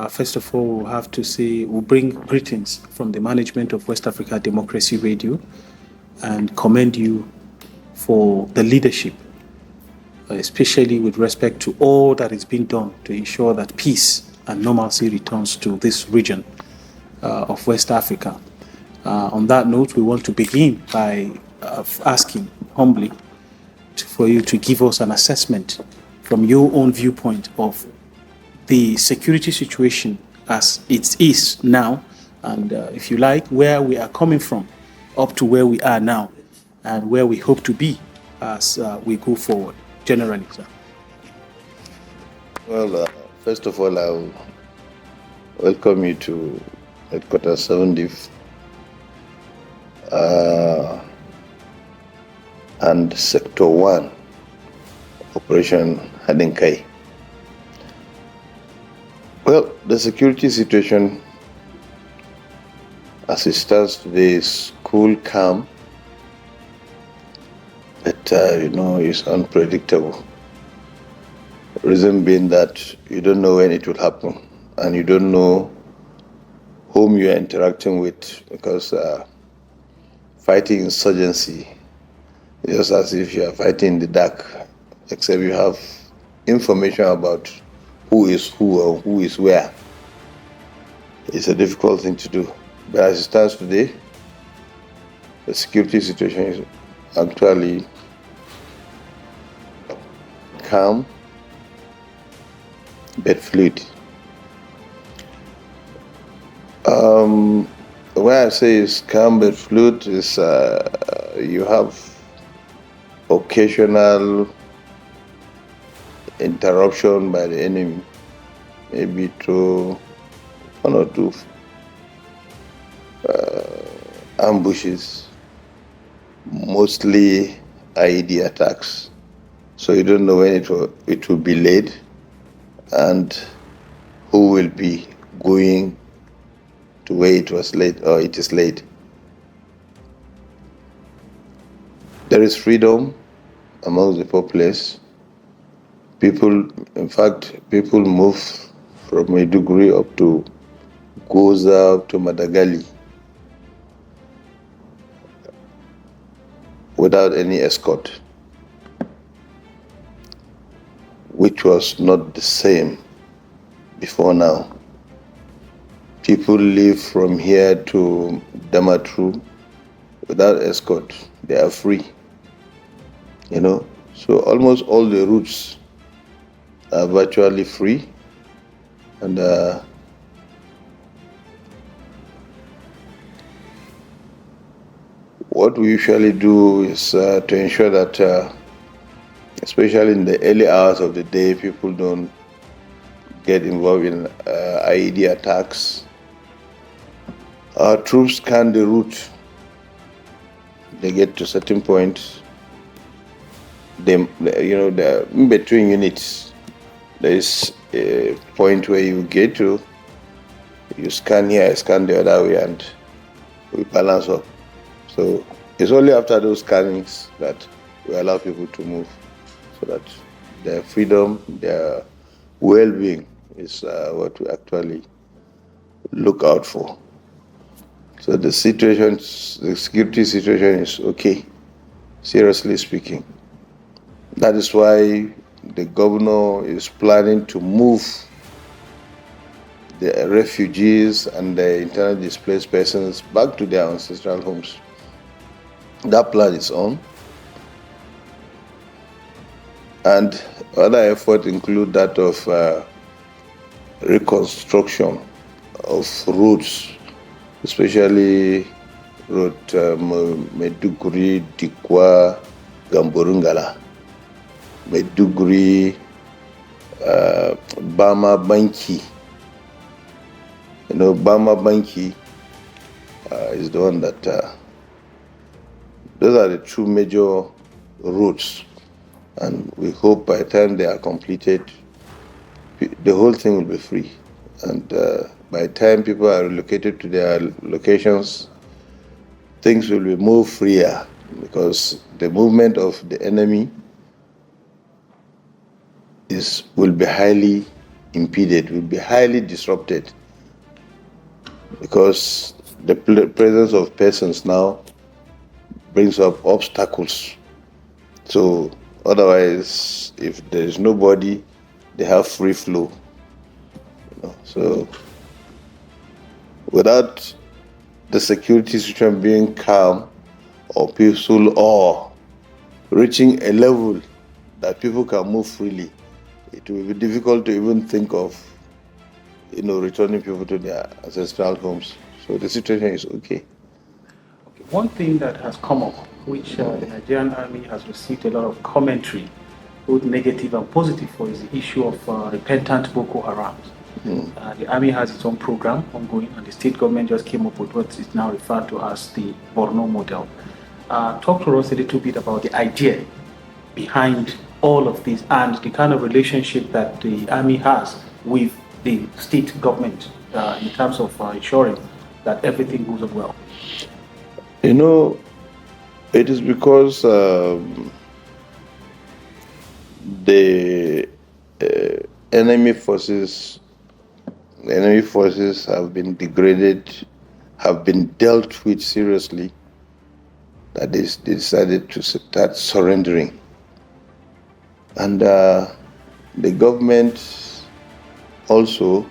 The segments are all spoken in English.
First of all, we'll have to say we'll bring greetings from the management of West Africa Democracy Radio and commend you for the leadership, especially with respect to all that is being done to ensure that peace and normalcy returns to this region of West Africa. On that note, we want to begin by asking humbly for you to give us an assessment from your own viewpoint of the security situation as it is now, and if you like, where we are coming from up to where we are now and where we hope to be as we go forward, generally, sir. Well, first of all, I'll welcome you to Headquarters 7 Div and Sector 1, Operation Hadin Kai. Well, the security situation as it stands today is cool, calm, but it's unpredictable. Reason being that you don't know when it will happen, and you don't know whom you are interacting with, because fighting insurgency is just as if you are fighting in the dark, except you have information about who is who or who is where. It's a difficult thing to do. But as it stands today, the security situation is actually calm but fluid. The way I say is calm but fluid is you have occasional interruption by the enemy, maybe through one or two ambushes, mostly IED attacks. So you don't know when it will be laid and who will be going to where it was laid or it is laid. There is freedom among the populace. People move from Maiduguri up to Goza, up to Madagali without any escort, which was not the same before now. People leave from here to Damaturu without escort. They are free, So almost all the routes are virtually free, and what we usually do is to ensure that, especially in the early hours of the day, people don't get involved in IED attacks. Our troops scan the route. They get to certain points. In between units, there is a point where you get to, you scan here, scan the other way, and we balance up. So it's only after those scannings that we allow people to move, so that their freedom, their well-being is what we actually look out for. So the security situation is okay, seriously speaking. That is why the governor is planning to move the refugees and the internally displaced persons back to their ancestral homes. That plan is on. And other efforts include that of reconstruction of roads, especially road Maiduguri, Dikwa, Gamborungala, Maiduguri, Bama Banki. Bama Banki is the one that, those are the two major routes. And we hope by the time they are completed, the whole thing will be free. And by the time people are relocated to their locations, things will be more freer, because the movement of the enemy will be highly impeded, will be highly disrupted, because the presence of persons now brings up obstacles. So otherwise, if there is nobody, they have free flow. So without the security situation being calm or peaceful or reaching a level that people can move freely, it will be difficult to even think of, returning people to their ancestral homes. So the situation is okay. One thing that has come up, which the Nigerian Army has received a lot of commentary, both negative and positive, for, is the issue of repentant Boko Haram. The Army has its own program ongoing, and the state government just came up with what is now referred to as the Borno model. Talk to us a little bit about the idea behind all of this and the kind of relationship that the Army has with the state government in terms of ensuring that everything goes on well. It is because the enemy forces have been degraded, have been dealt with seriously, that they decided to start surrendering. And the government also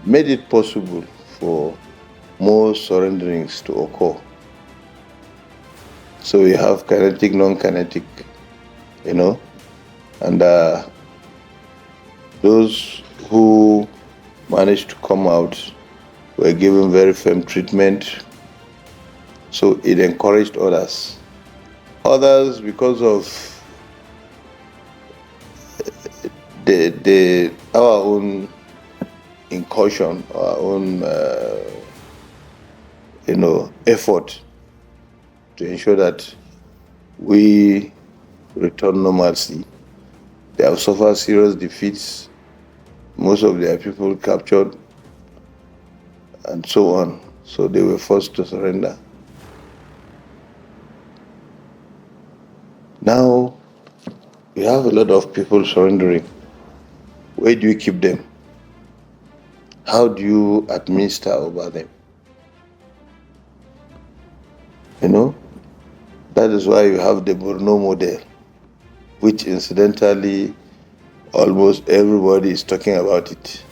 made it possible for more surrenderings to occur. So we have kinetic, non-kinetic, and those who managed to come out were given very firm treatment. So it encouraged others. Others, because of our own incursion, our own effort to ensure that we return normalcy. They have suffered serious defeats, most of their people captured, and so on. So they were forced to surrender. Now, we have a lot of people surrendering. Where do you keep them? How do you administer over them? That is why you have the Borno model, which incidentally, almost everybody is talking about it.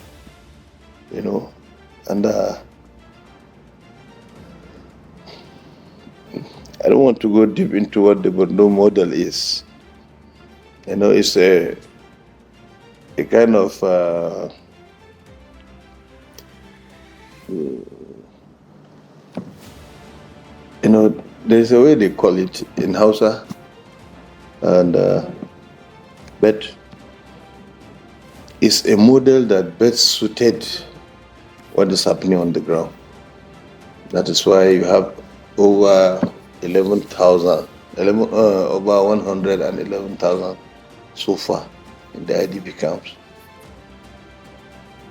And I don't want to go deep into what the Borno model is. It's a kind of there's a way they call it in Hausa, and but it's a model that best suited what is happening on the ground. That is why you have over 11,000, over 111,000 so far in the IDP camps,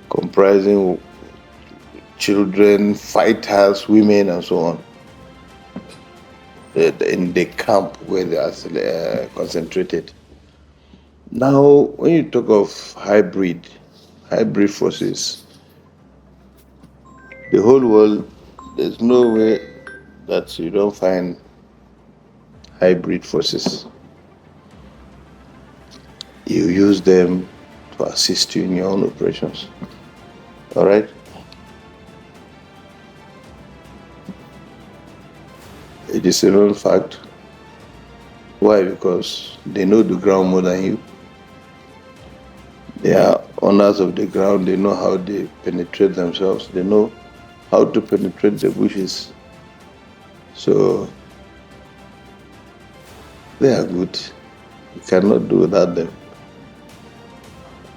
comprising children, fighters, women, and so on, in the camp where they are concentrated. Now, when you talk of hybrid forces, the whole world, there's no way that you don't find hybrid forces. You use them to assist you in your own operations. All right? It is a known fact. Why? Because they know the ground more than you. They are owners of the ground. They know how they penetrate themselves. They know how to penetrate the bushes. So they are good. You cannot do without them.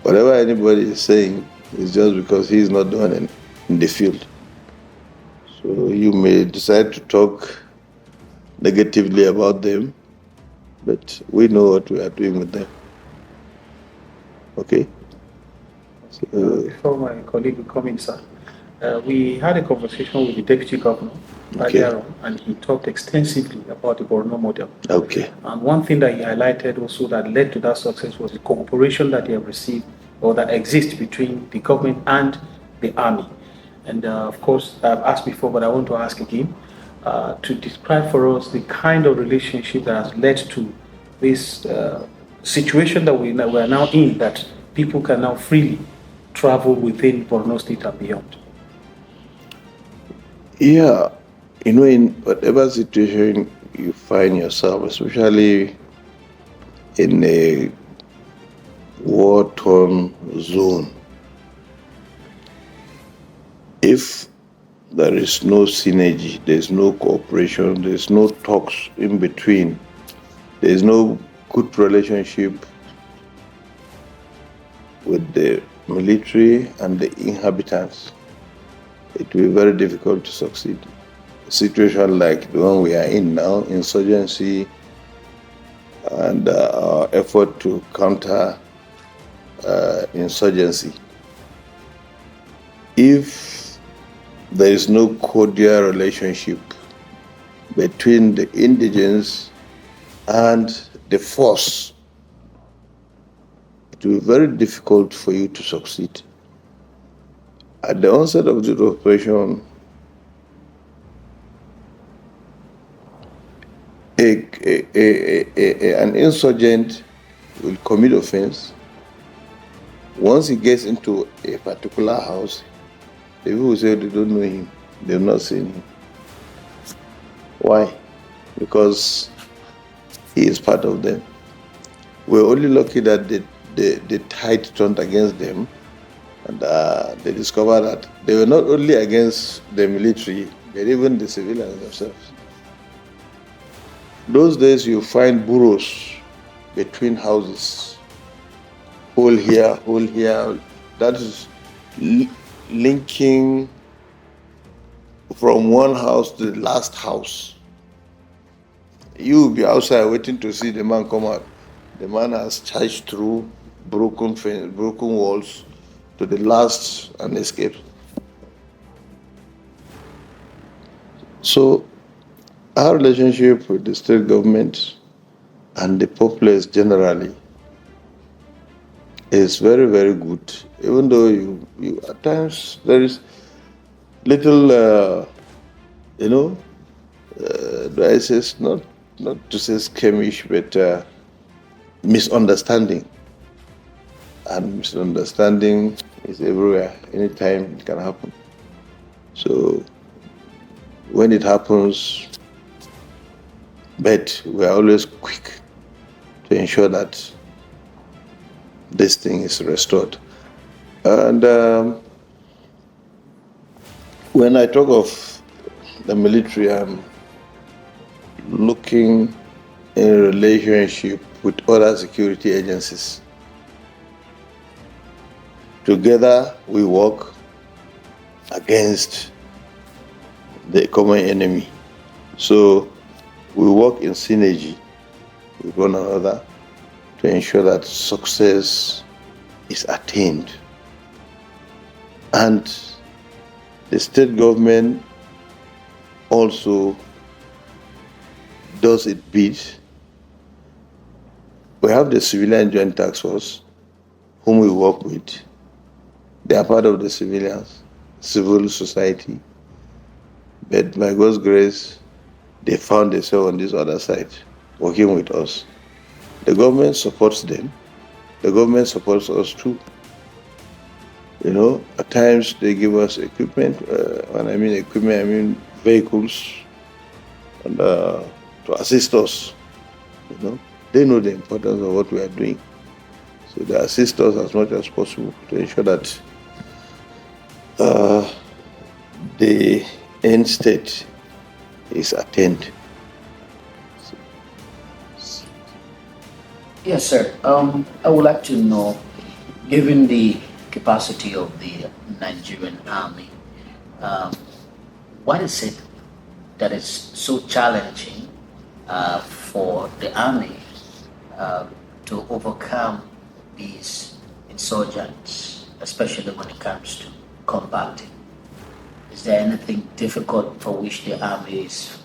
Whatever anybody is saying is just because he is not doing it in the field. So you may decide to talk negatively about them, but we know what we are doing with them. Okay? So, before my colleague will come in, sir, we had a conversation with the Deputy Governor earlier on, and he talked extensively about the Borno model. Okay. And one thing that he highlighted also that led to that success was the cooperation that he have received or that exist between the government and the army. And of course, I've asked before, but I want to ask again to describe for us the kind of relationship that has led to this situation that we are now in, that people can now freely travel within Borno State and beyond. Yeah, in whatever situation you find yourself, especially in a war-torn zone, if there is no synergy, there's no cooperation, there's no talks in between, there's no good relationship with the military and the inhabitants, it will be very difficult to succeed. A situation like the one we are in now, insurgency, and our effort to counter insurgency. If there is no cordial relationship between the indigents and the force, it will be very difficult for you to succeed. At the onset of the operation, an insurgent will commit offense. Once he gets into a particular house, the people will say they don't know him, they've not seen him. Why? Because he is part of them. We're only lucky that the tide turned against them, and they discovered that they were not only against the military, but even the civilians themselves. Those days you find burrows between houses, hole here, that is linking from one house to the last house. You will be outside waiting to see the man come out. The man has charged through broken walls to the last and escaped. So our relationship with the state government and the populace generally is very, very good. Even though you at times there is little, I say not to say skirmish, but misunderstanding. And misunderstanding is everywhere. Anytime it can happen. So when it happens, but we are always quick to ensure that this thing is restored. And when I talk of the military, I'm looking in a relationship with other security agencies. Together we work against the common enemy. So we work in synergy with one another to ensure that success is attained. And the state government also does its bit. We have the Civilian Joint Task Force, whom we work with. They are part of the civilians, civil society. But by God's grace, they found themselves on this other side, working with us. The government supports them. The government supports us too. At times they give us equipment. When I mean equipment, I mean vehicles, and to assist us. They know the importance of what we are doing. So they assist us as much as possible to ensure that the end state is attained. Yes, sir. I would like to know, given the capacity of the Nigerian Army, what is it that is so challenging for the Army to overcome these insurgents, especially when it comes to combating? Is there anything difficult for which the Army is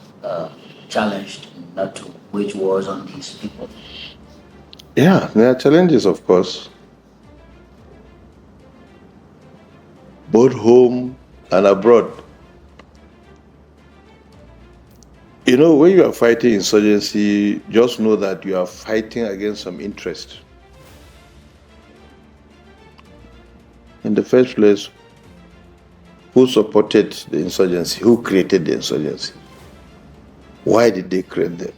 challenged not to wage wars on these people? Yeah, there are challenges, of course. both home and abroad. You know, when you are fighting insurgency, just know that you are fighting against some interest. In the first place, who supported the insurgency? Who created the insurgency? Why did they create them?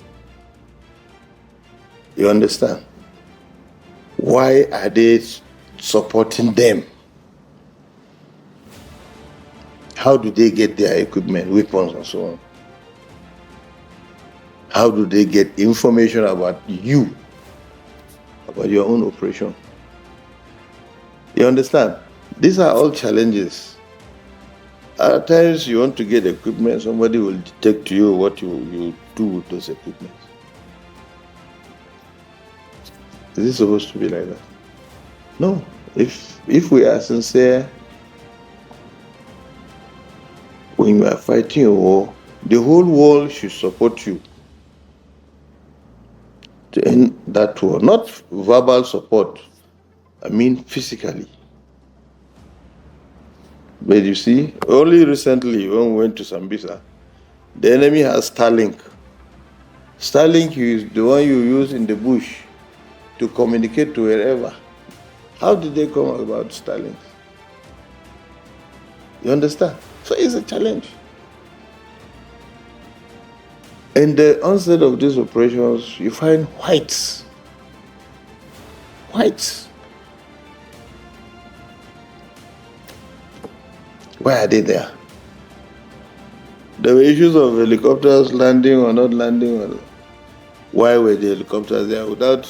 You understand? Why are they supporting them? How do they get their equipment, weapons, and so on? How do they get information about you, about your own operation? You understand? These are all challenges. At times you want to get equipment, somebody will detect to you what you do with those equipment. Is it supposed to be like that? No. If we are sincere, when you are fighting a war, the whole world should support you to end that war. Not verbal support, I mean physically. But you see, only recently when we went to Sambisa, the enemy has Starlink. Starlink is the one you use in the bush to communicate to wherever. How did they come about Starlink? You understand? So it's a challenge. In the onset of these operations, you find whites. Whites. Why are they there? There were issues of helicopters landing or not landing. Why were the helicopters there? Without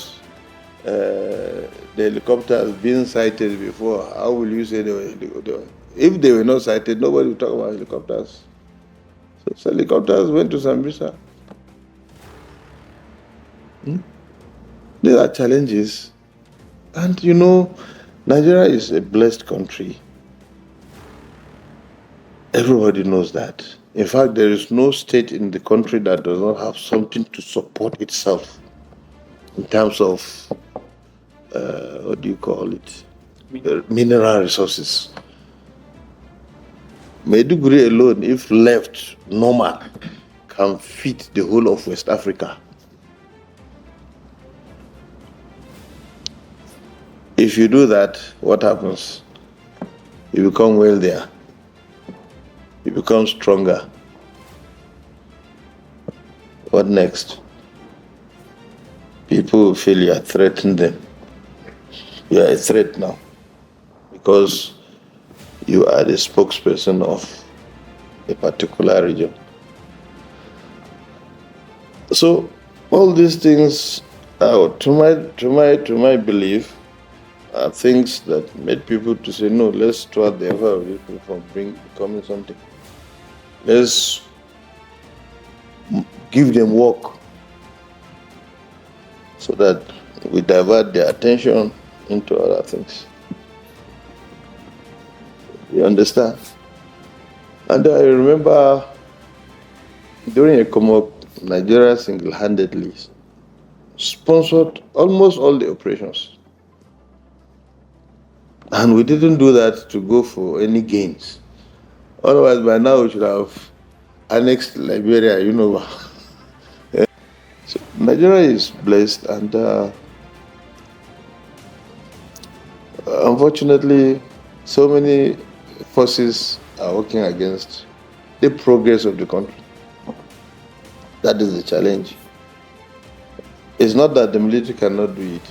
the helicopters being sighted before, how will you say they were helicopters? If they were not sighted, nobody would talk about helicopters. So helicopters went to Sambisa. These are challenges. And you know, Nigeria is a blessed country. Everybody knows that. In fact, there is no state in the country that does not have something to support itself in terms of, what do you call it? Mineral resources. Maiduguri alone, if left normal, can feed the whole of West Africa. If you do that, what happens? You become wealthier. You become stronger. What next? People will feel you are threatening them. You are a threat now because you are the spokesperson of a particular region. So all these things, to my belief, are things that made people to say, no, let's thwart the effort of these people from becoming something. Let's give them work so that we divert their attention into other things. You understand? And I remember during a come-up, Nigeria single-handedly sponsored almost all the operations. And we didn't do that to go for any gains. Otherwise, by now we should have annexed Liberia, you know. So Nigeria is blessed, and unfortunately, so many forces are working against the progress of the country. That is the challenge. It's not that the military cannot do it.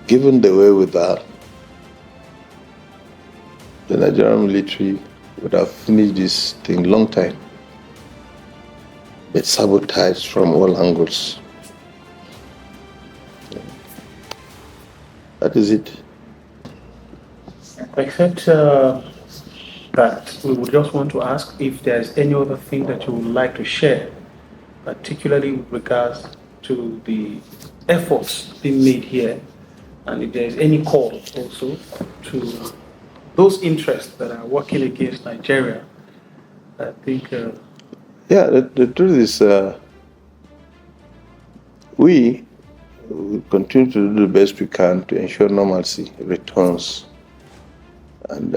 Given the way with that, the Nigerian military would have finished this thing long time, but sabotaged from all angles. That is it. Except that we would just want to ask if there's any other thing that you would like to share, particularly with regards to the efforts being made here, and if there's any call also to those interests that are working against Nigeria. I think... Yeah, the truth is we will continue to do the best we can to ensure normalcy returns And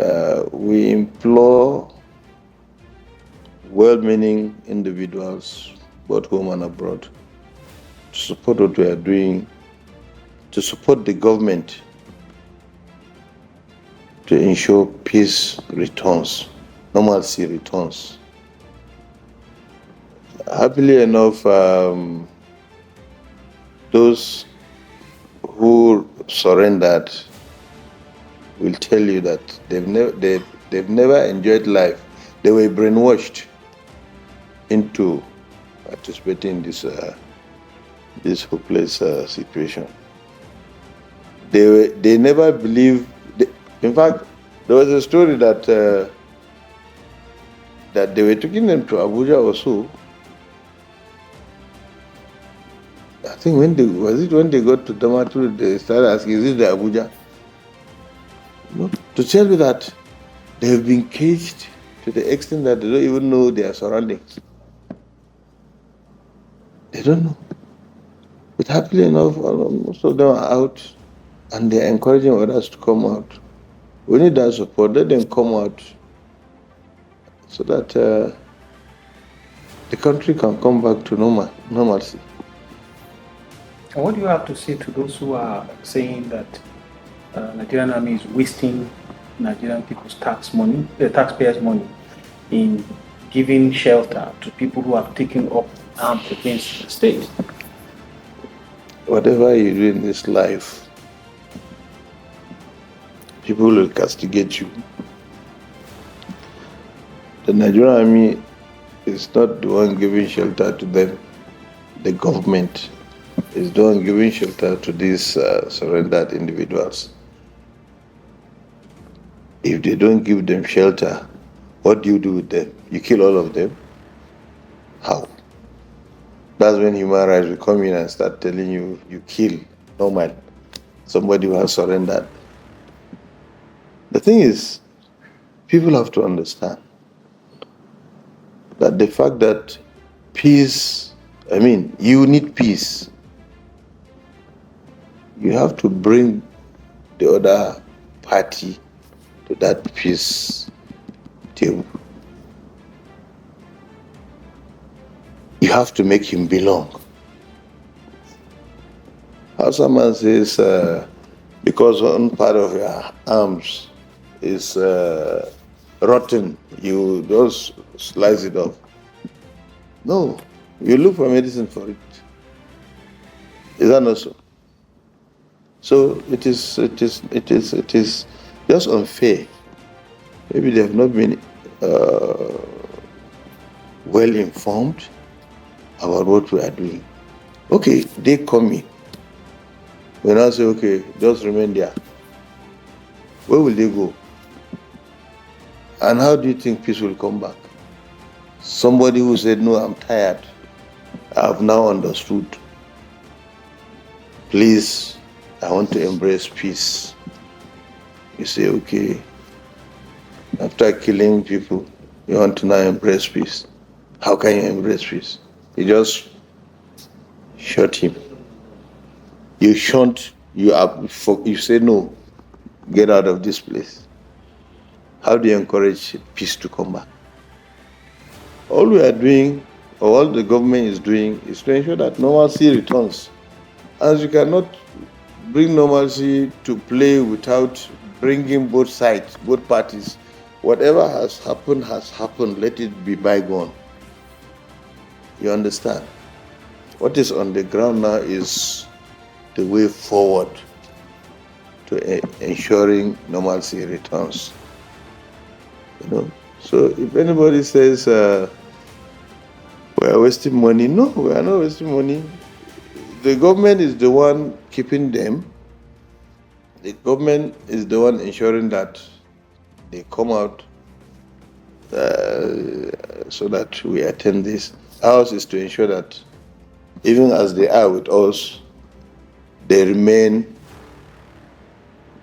we implore well-meaning individuals, both home and abroad, to support what we are doing, to support the government to ensure peace returns, normalcy returns. Happily enough, those who surrendered will tell you that they've never enjoyed life. They were brainwashed into participating in this hopeless situation. They never believed. In fact, there was a story that that they were taking them to Abuja or so. I think when they got to Damaturu, they started asking, "Is it the Abuja?" No, to tell you that they have been caged to the extent that they don't even know their surroundings. They don't know. But happily enough, most of them are out, and they are encouraging others to come out. We need that support. Let them come out so that the country can come back to normalcy. And what do you have to say to those who are saying that Nigerian Army is wasting Nigerian people's taxpayers' money in giving shelter to people who have taken up arms against the state? Whatever you do in this life, people will castigate you. The Nigerian Army is not the one giving shelter to them. The government is the one giving shelter to these surrendered individuals. If they don't give them shelter, what do you do with them? You kill all of them? How? That's when human rights will come in and start telling you, you kill normal somebody who has surrendered. The thing is, people have to understand that the fact that peace, you need peace. You have to bring the other party to that peace table. You have to make him belong. How someone says, because one part of your arms is rotten, you just slice it off. No, you look for medicine for it. Is that not so? So it is just unfair. Maybe they have not been well informed about what we are doing. Okay, they come in. We now say, okay, just remain there. Where will they go? And how do you think peace will come back? Somebody who said, no, I'm tired. I have now understood. Please, I want to embrace peace. You say, okay, after killing people, you want to now embrace peace. How can you embrace peace? You just shot him. You shunt, you say no, get out of this place. How do you encourage peace to come back? All we are doing, or all the government is doing, is to ensure that normalcy returns. As you cannot bring normalcy to play without bringing both sides, both parties. Whatever has happened, let it be bygone. You understand? What is on the ground now is the way forward to ensuring normalcy returns. So if anybody says we are wasting money, no, we are not wasting money. The government is the one keeping them. The government is the one ensuring that they come out so that we attend this. Ours is to ensure that even as they are with us, they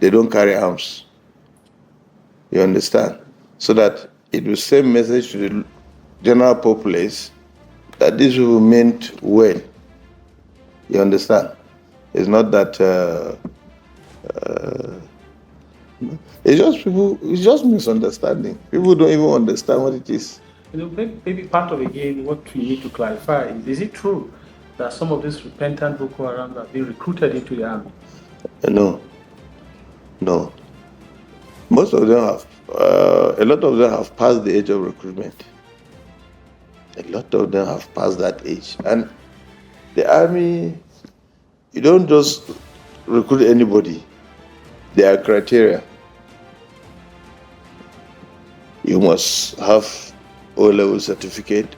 don't carry arms. You understand? So that it will send message to the general populace that these people meant well. You understand? It's not that It's just people. It's just misunderstanding. People don't even understand what it is. Maybe part of again what we need to clarify is it true that some of these repentant Boko Haram have been recruited into the army? No. Most of them have. A lot of them have passed the age of recruitment. A lot of them have passed that age, and the army. You don't just recruit anybody. There are criteria. You must have O-level certificate,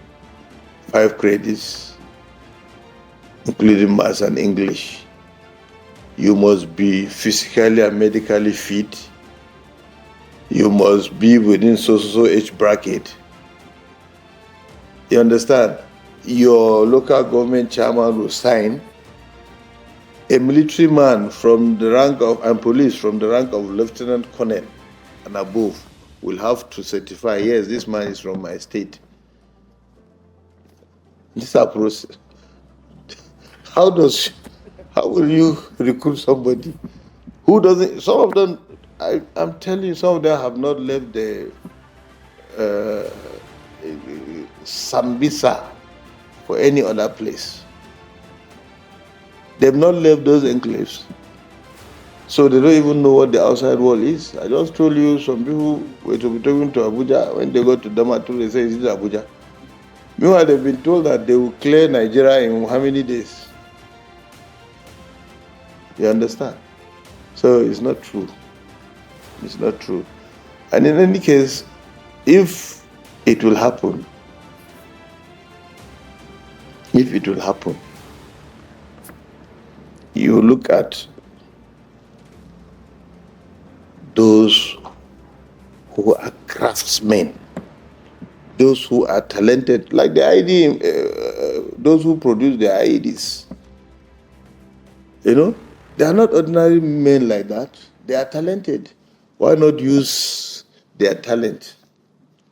5 credits, including maths and English. You must be physically and medically fit. You must be within so age bracket. You understand? Your local government chairman will sign. A military man from the rank of, and police from the rank of lieutenant colonel and above will have to certify, yes, this man is from my state. This is a process. How will you recruit somebody who doesn't? Some of them, I'm telling you, some of them have not left the Sambisa for any other place. They've not left those enclaves. So they don't even know what the outside world is. I just told you some people were to be talking to Abuja. When they go to Damaturu, they say, is this Abuja? Meanwhile, they've been told that they will clear Nigeria in how many days? You understand? So it's not true. It's not true. And in any case, if it will happen, you look at those who are craftsmen, those who are talented, like the ID, those who produce the IEDs. You know, they are not ordinary men like that. They are talented. Why not use their talent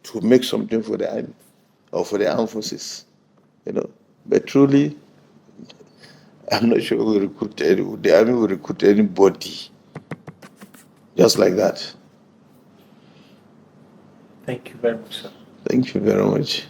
to make something for the army or for the armed forces? You know, but truly, I'm not sure the army will recruit anybody just like that. Thank you very much, sir. Thank you very much.